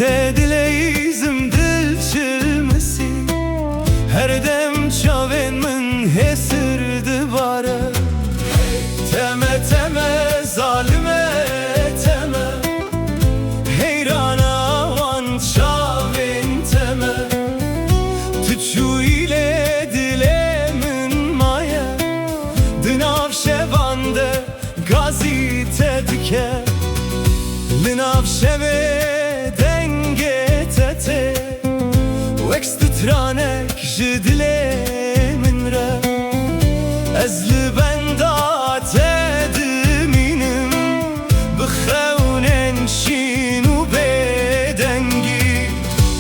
dileyizim dil çilmesi, her dem çaven min hesir dibare. Teme teme zalime teme, heyrana wan çaven teme. Tüçü ile dilemin maye, dınav şevande gazite dike. Linav şeve denge tete, weksttranek jidile min re. Ezli benda tedminim, bixewnen şinu bedengi.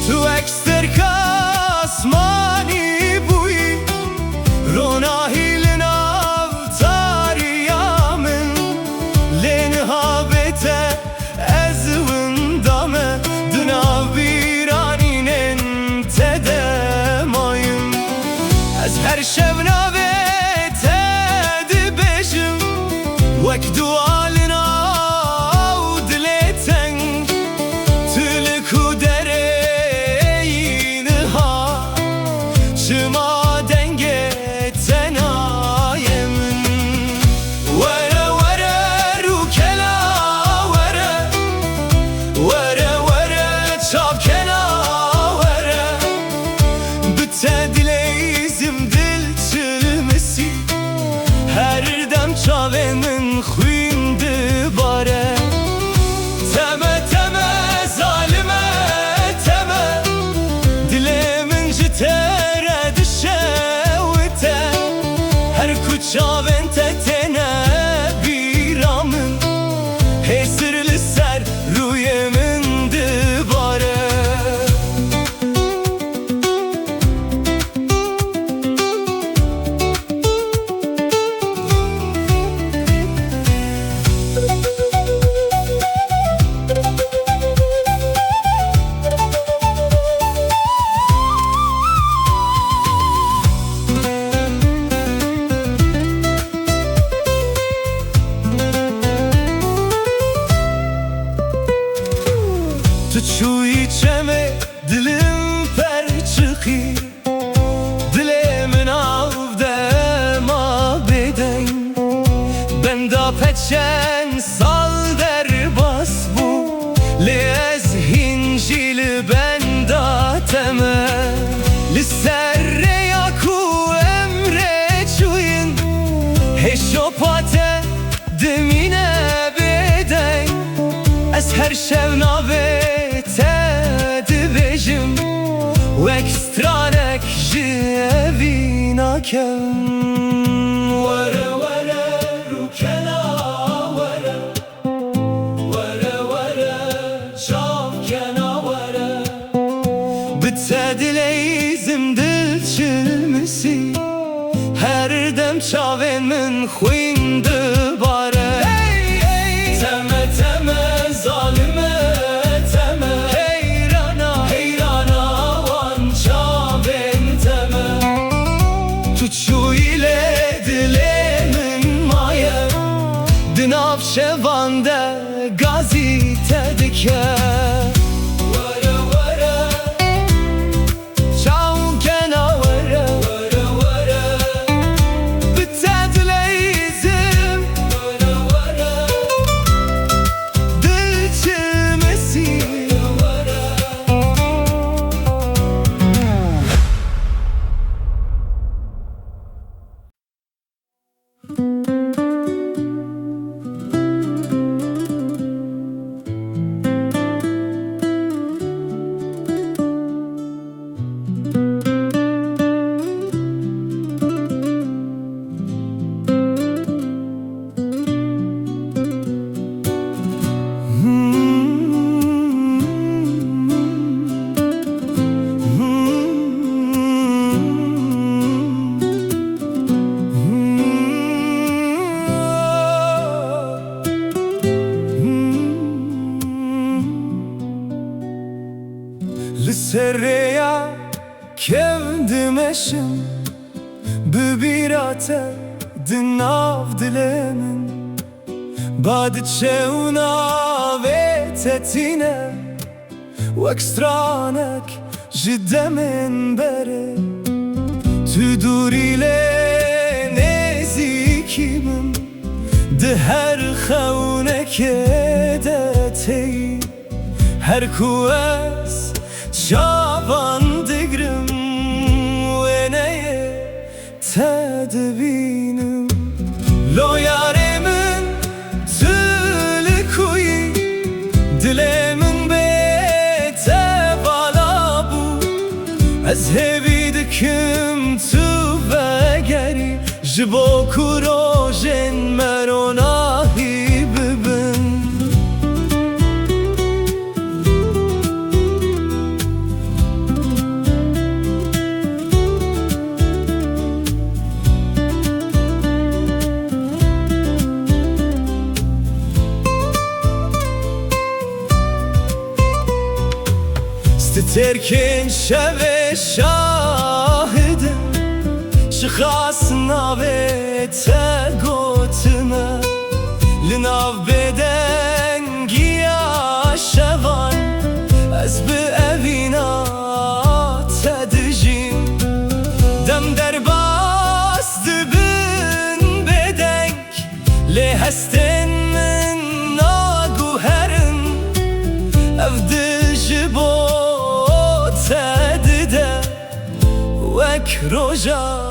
Tu ekster kasmani buyi, ronahi linav tariyamin. Lenhabete ezvindame, dınav biraninen tedemayım. Ez her şevnave tedibejim, wek dualina u dileten. Tülku dereyinha, çıma denge tenayemin. Vere vere rukela vere, vere vere çapkena vere. Bütte dileyizim dil çilmesi, her dem çavenin xuyndi bare. Teme teme zalime teme, dilemin jitere dişevite. Her kuçaven tetene biramın, hesirli ser rüyemin dibare. Tu içeme dilim per çıkı, dilemin avde ma beden. Benda peçen sal der bas bu, lez hincili benda teme. Lisserre yaku emre çuyin, heşopate demine beden. Ez her şevnave tedibejim, wekstranek jevinakem. Vere vere rukena vere, vere vere çapkena vere. Bütte dileyizim dil çilmesi, her dem çaven min xuyndi bare. Teme teme zalime teme, heyrana heyrana wan çaven teme. Tuçu ile dilemin maye, dınav şevande gazite dike. Vere vere çapkena vere, vere vere. Bütte dileyizim vere vere, dil çilmesi vere. Lisserreya kevdim eşim, bibirate dinav dilemin. Bad çevna ve tetine, واكسترانك جدا من بره تو دوری نزیکی من ده هر خونه که دتی هر کو از چابان دگرم و نیه تدبینم لو یاره من تلکوی دلمن بیت بالا بود از هوی دکم تو بگری جبو کروژن مروناهی ببن سترکن شب شاهدم چه خاص ناوه تگوتمه لناو بدنگی شوان از به اوینا تدجیم دم در باست بن بدنگ لهستن من ناگوهرن افدج بو تدده وک روژا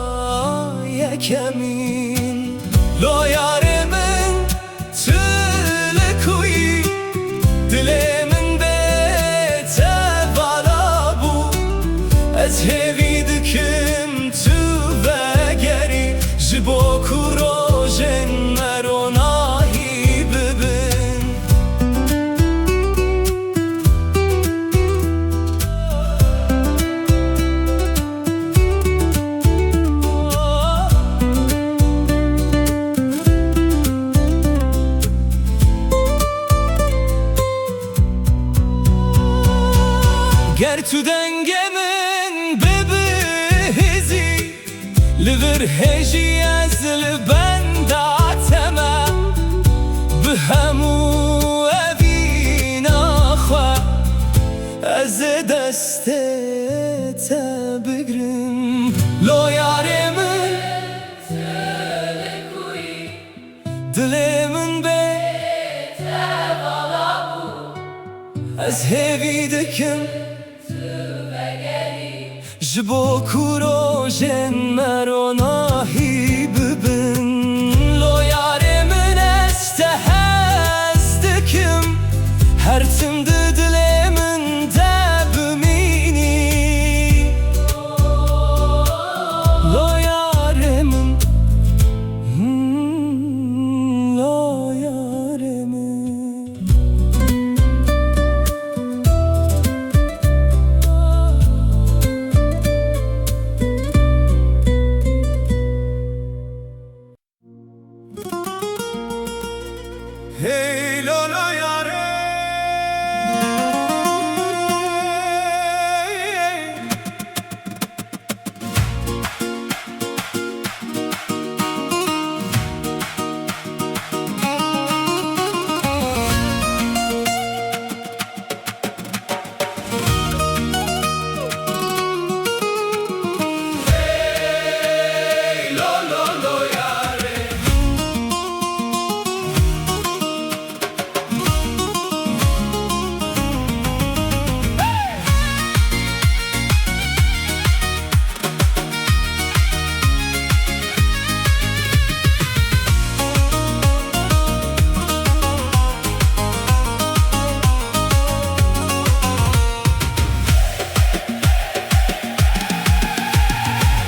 یکمین لو یاره من تلکوی دلمن بیت بالا بود از هوی دکم تو بگری جبو کروژن مروناهی ببن گر تو دنگ من ببهزی لور هجی از لبنداتما به همو اوینا خواه از دستت بگرم لو یاره من دل من بیت بالا بود از هوی دکم جبو کروژن مروناهی ببن لو یاره من استهزدکم هر تم دل من دبمینی لو یاره من لو یاره من Hey Lola yare Hey Lola yare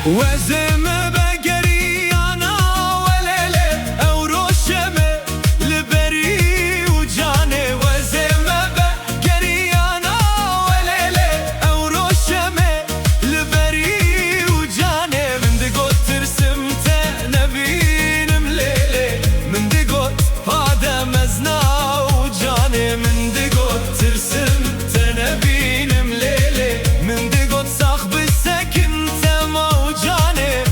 وزم بگری آنا ولله او روشمه لبری و جانه وزم بگری آنا ولله او روشمه لبری و جانه من دگوت ترسم تنبینم لیله من دگوت آدم ازنا و جانه من دگوت ترسم تنبینم لیله من دگوت صاحب سکن تما و جانه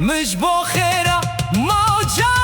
مش بخيرة موجانه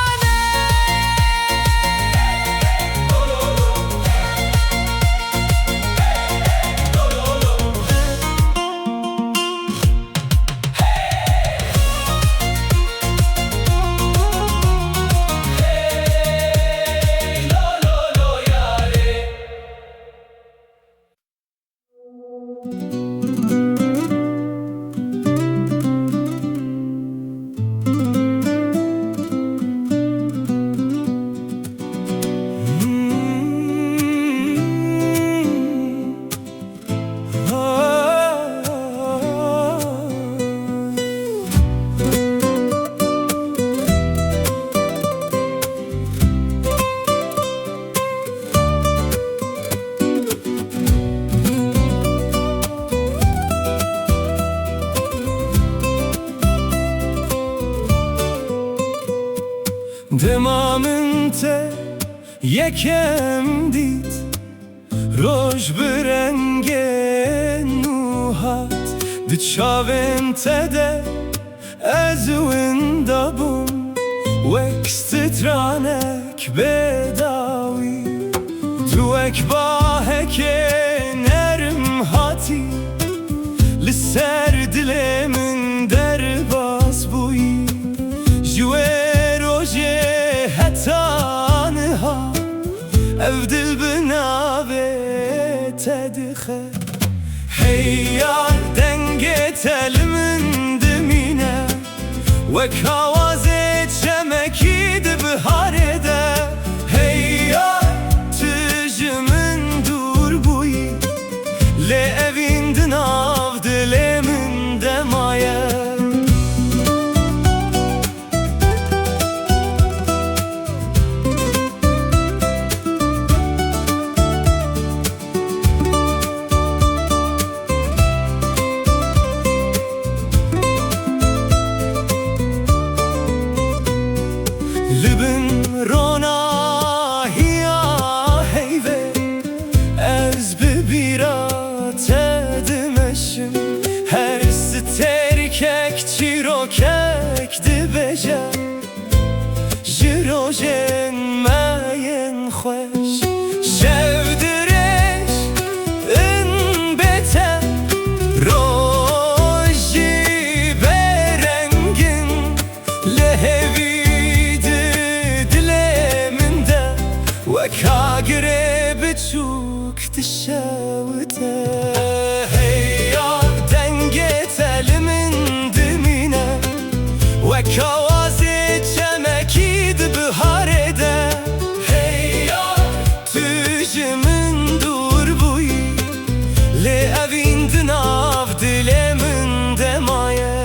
دمامن ته یکم دید روش برنگه نوحات دی چاوم تده از وندابون وکسترانک بداوی تو اکباه که نرم هاتی لسر دلمن در باز بوی جوه تانها افدل بنابه تدخل هيار دنگه تلمن دمینه وکاوازه چمکی ده بهاره ده هيار تجمن دور بوی لعوین دناف دلمن دمایه لبن رونا هیا هیوه از ببیرات دمشم هر سترکک چیروکک دبجه جروجن ماین خوش شودرش ان بته روژی برنگن لهوی کاغره بچوک تشاوته هيار دنگه تلمن دمینه وکاوازه چمکی ده بهاره ده هيار تجمن دور بوی لعوین دناف دلمن دمایه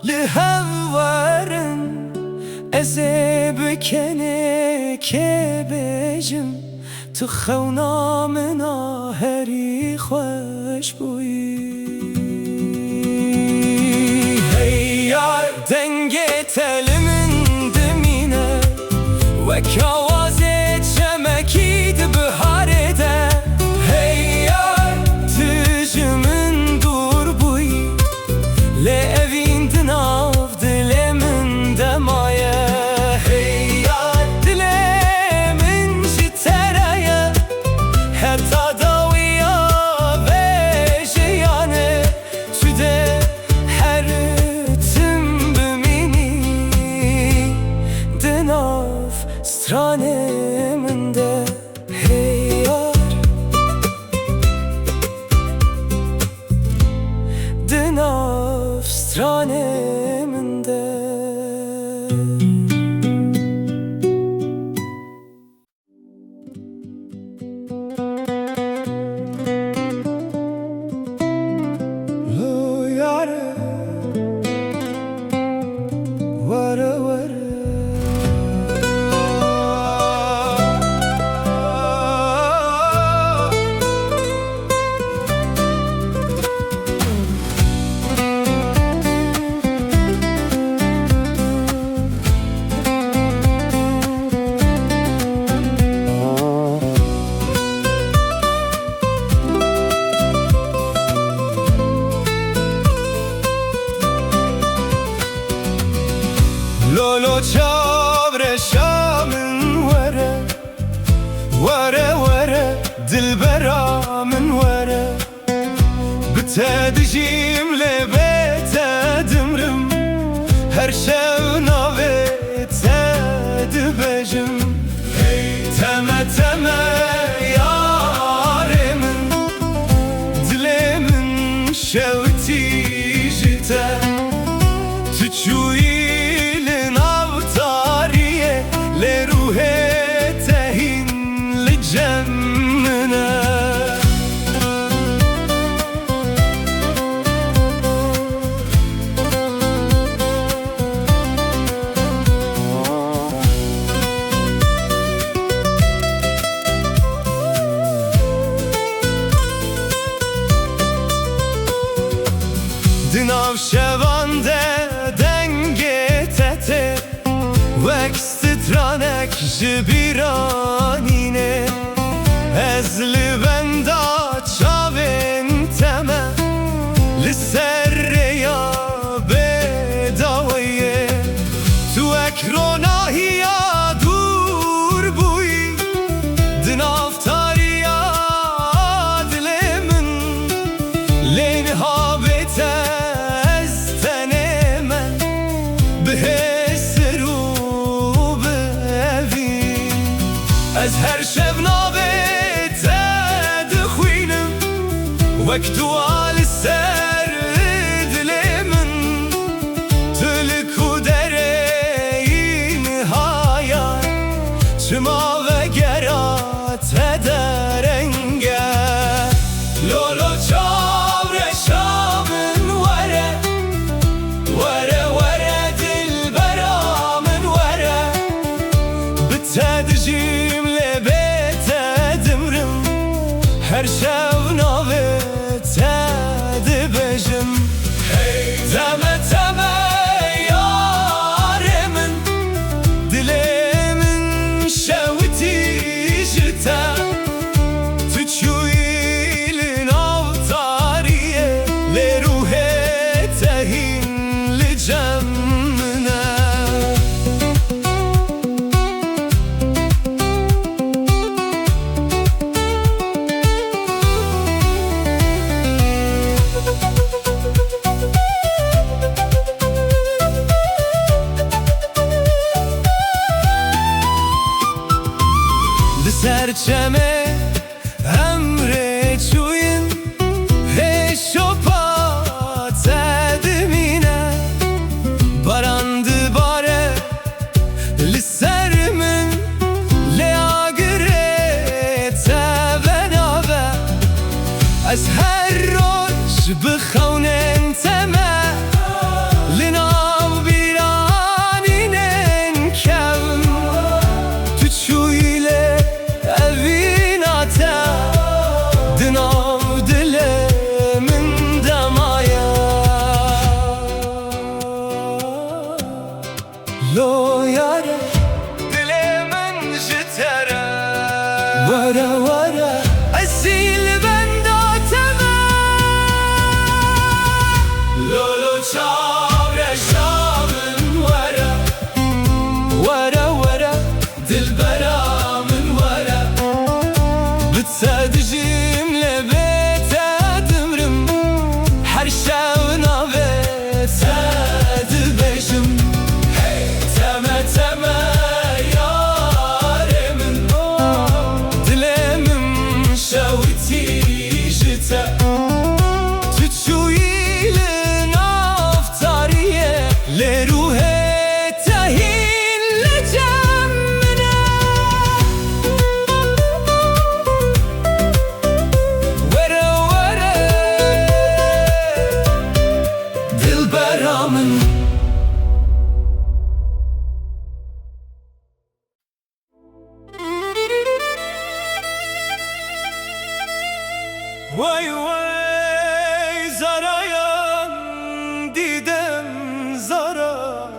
لهوارن ازه بکنه که بجم تو خونا منا هری خوش بوی هیار دنگه تلمن دمینه وکاوازه چمکی ده بهاره ده هیار تجمن دور بوی لعوین دناف دلمن دمایه هیار دلمن جترایه حتی داویا و جیانه توده هر تم بمینی دناف سترانه من ده هیار دناف سترانه من ده دلبرا من وره بتدجيم لبيت دمرم هر شو ناويت دبجم تمه تمه ياري من دلي من شوتي جتا تشوي لناو طاريه لروحي تهين لجمنا دناو شوانده دنگه تته وکس ترانک جبیرانینه از لبندا چاوین تمه لسر یا بداویه تو اکروناهی یا دور بوی دناو تاریا دل من لینها بیته از هر شب نابت دخوینم وقت وال سر دل من تلکو درین هایا چما و گرات درنگه لولو چاور شامن وره وره وره دل برامن وره بتدجی هر شو ناویت دبجم تمه تمه یاری من دلی من شوتی جتا تو چوی لناو طاریه لروحی تهین لجمنا سرچمه امره چوین هشو پات دمینه باراند باره لسر من لیاگره تبنابه از هر روش بخونن تمه لناو بیرانینن کم تو چویله دناو دل من دمایا لو یاره دل من جتره وره وره اصیل بنداتمه لولو چاوره شامن وره وره وره دل برامن وره بتدجيم لبيت دمرم هر شو ناويت دبجم تمه تمه ياري من دلي من شوتي جتا تشوي لناف طاريه لروحي تهين لجمنا وای وای زرایم دیدم زارا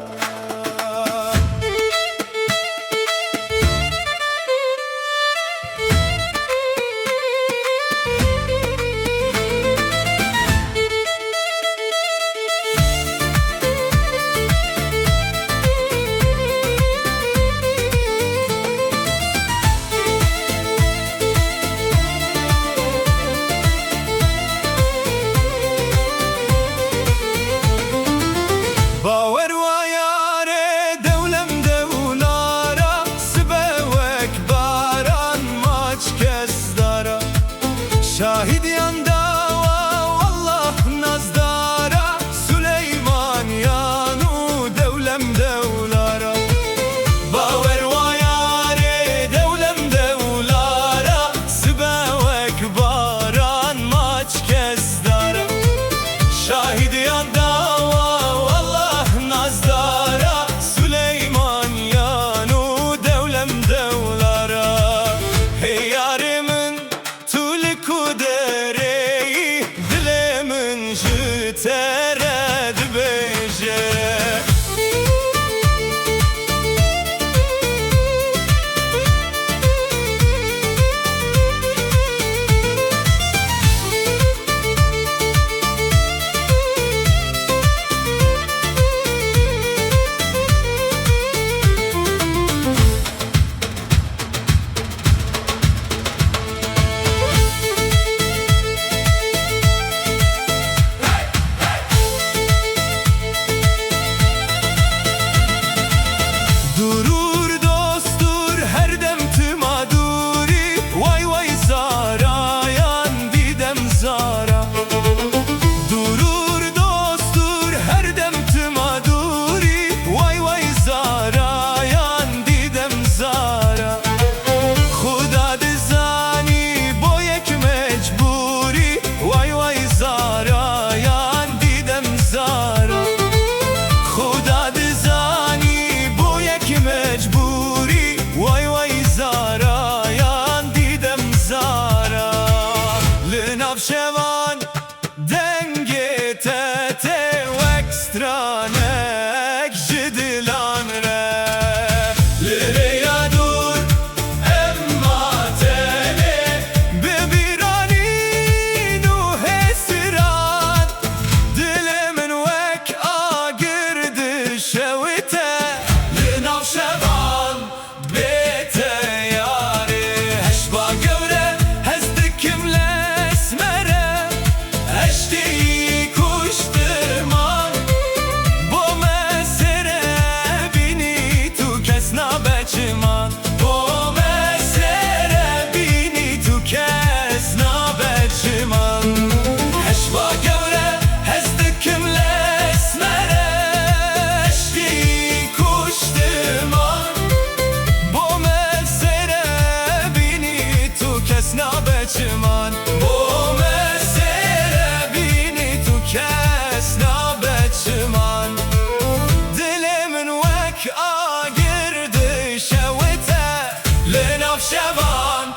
لنافشوان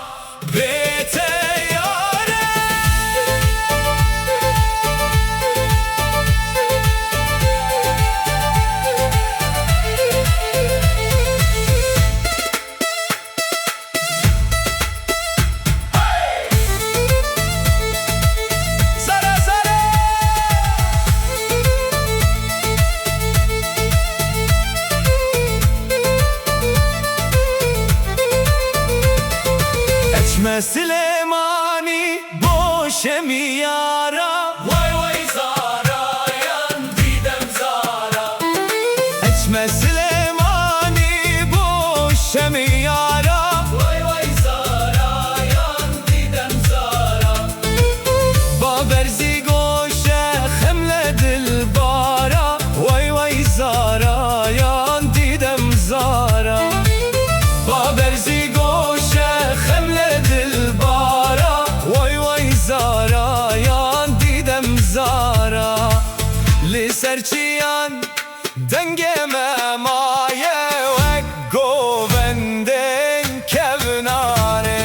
بیت یاره. سره سره اچمه سلیمانی باشه میارا، وای وای زارا یان دیدم زارا. اچمه سلیمانی باشه میارا، وای وای زارا یان دیدم زارا. با برزی گوشه خمل دل بارا، وای وای زارا یان دیدم زارا. با برزی گوشه خمل دل بارا، وای وای زارا یان دیدم زارا. لی سرچیان دنگ ممایه و گووندن کبناره.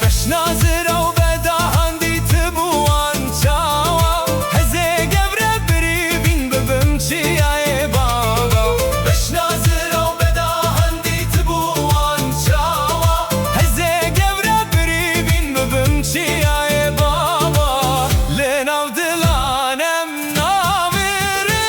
بشنازر و بداهن دیت بوان چاوا، هزه گبره بری بین ببم چیای بابا. بشنازر و بداهن دیت بوان چاوا، هزه گبره بری بین ببم چیای بابا. لناو دلانم نامیره،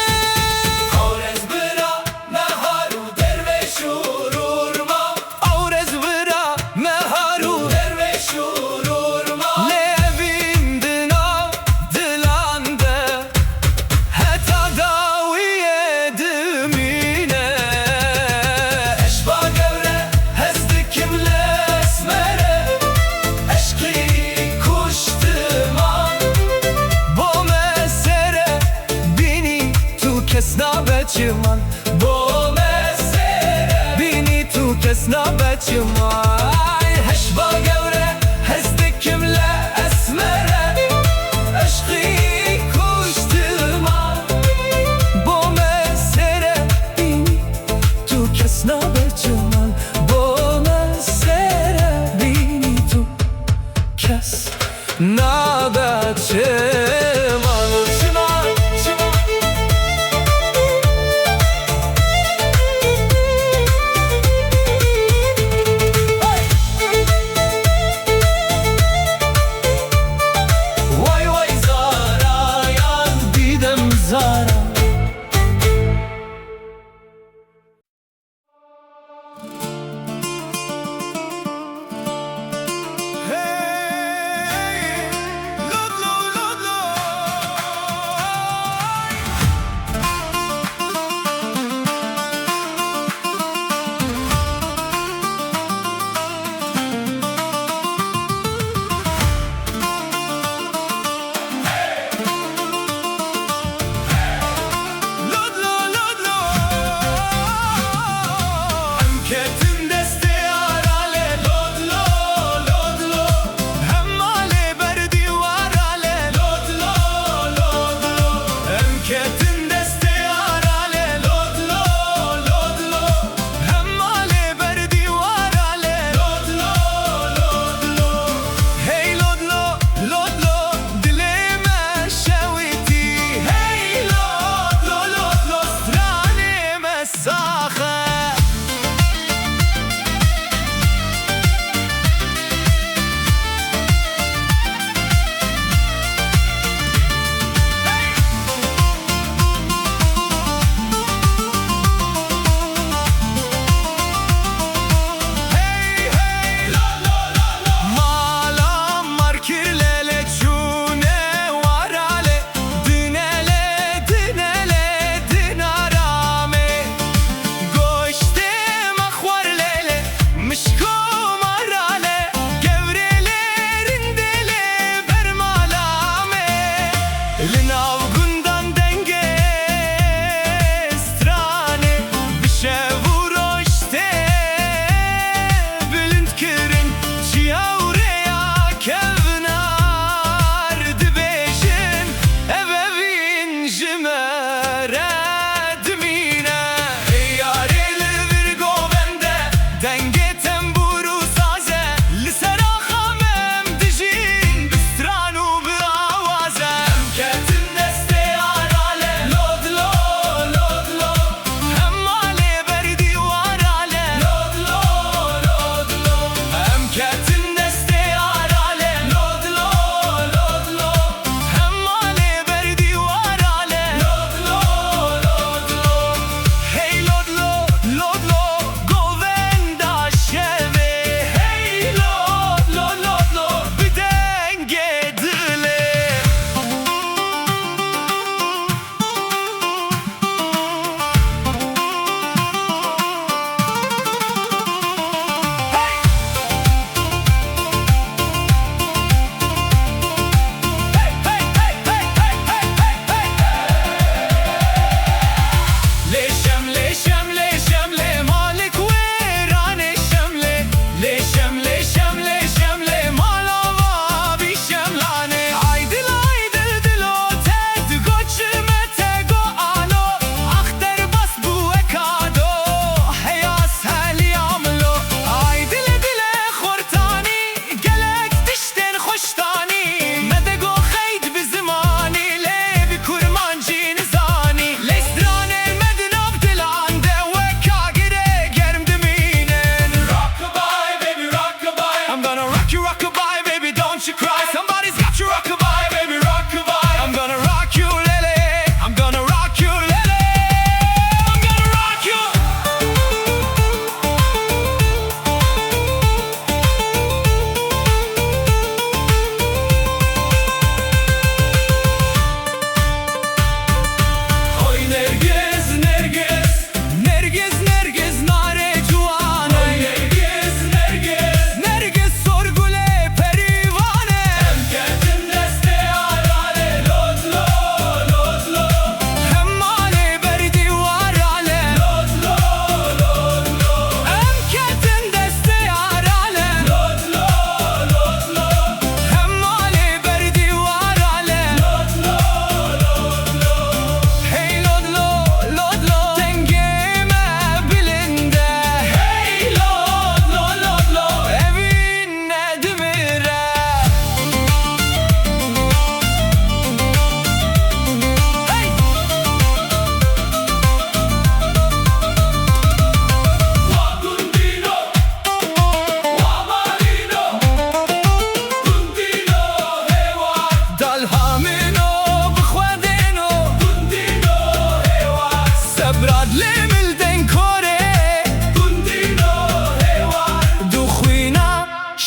اورز برا مهارو درویش ورورما. اورز برا مهارو درویش ورورما. لبین دنا دلانده حتی داویه دمینه. اشبا گوره هزدکم لسمره، اشقی کشتمان. با مسره بینی تو کس نبچمان، با مسره بینی تو کس نبچمان. اشبا گوره هزدکم لسمره، اشقی کشتمان. با مسره بینی تو کس نبچمان، با مسره بینی تو کس نبچمان. چمان چمان وای وای زارا یان دیدم زارا. Hey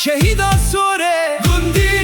शहीदा सोरे गुंदी